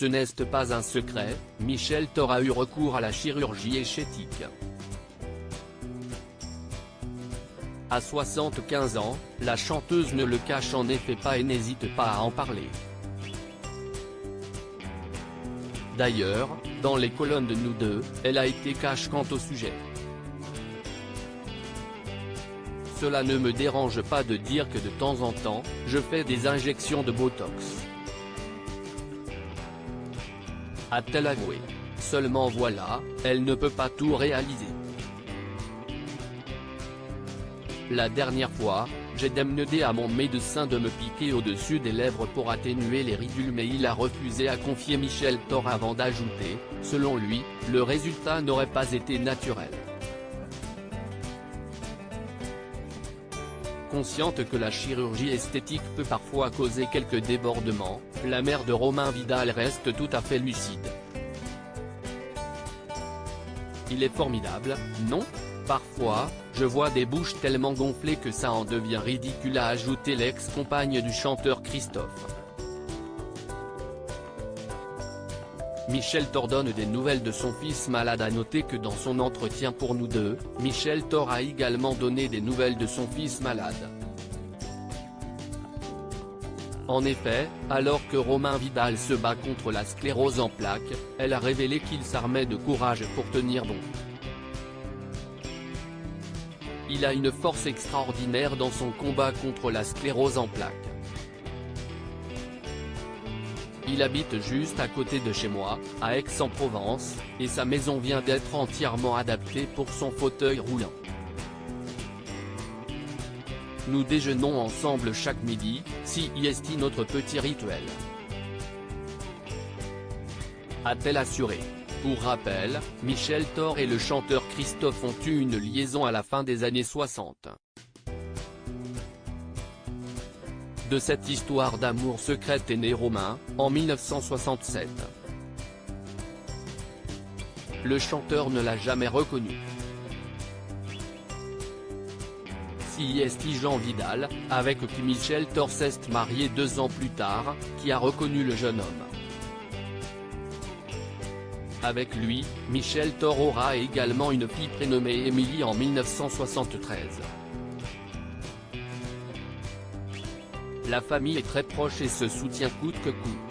Ce n'est pas un secret, Michel Thor a eu recours à la chirurgie esthétique. À 75 ans, la chanteuse ne le cache en effet pas et n'hésite pas à en parler. D'ailleurs, dans les colonnes de Nous Deux, elle a été cash quant au sujet. Cela ne me dérange pas de dire que de temps en temps, je fais des injections de Botox. A-t-elle avoué. Seulement voilà, elle ne peut pas tout réaliser. La dernière fois, j'ai demandé à mon médecin de me piquer au-dessus des lèvres pour atténuer les ridules mais il a refusé, a confié Michel Thor avant d'ajouter, selon lui, le résultat n'aurait pas été naturel. Consciente que la chirurgie esthétique peut parfois causer quelques débordements, la mère de Romain Vidal reste tout à fait lucide. Il est formidable, non ? Parfois, je vois des bouches tellement gonflées que ça en devient ridicule, a ajouté l'ex-compagne du chanteur Christophe. Michel Thor donne des nouvelles de son fils malade. A noter que dans son entretien pour Nous Deux, Michel Thor a également donné des nouvelles de son fils malade. En effet, alors que Romain Vidal se bat contre la sclérose en plaques, elle a révélé qu'il s'armait de courage pour tenir bon. Il a une force extraordinaire dans son combat contre la sclérose en plaques. Il habite juste à côté de chez moi, à Aix-en-Provence, et sa maison vient d'être entièrement adaptée pour son fauteuil roulant. Nous déjeunons ensemble chaque midi, c'est notre petit rituel. A-t-elle assuré. Pour rappel, Michel Thor et le chanteur Christophe ont eu une liaison à la fin des années 60. De cette histoire d'amour secrète est né Romain, en 1967. Le chanteur ne l'a jamais reconnu. C'est Jean Vidal, avec qui Michel Thor s'est marié 2 ans plus tard, qui a reconnu le jeune homme. Avec lui, Michel Thor aura également une fille prénommée Émilie en 1973. La famille est très proche et se soutient coûte que coûte.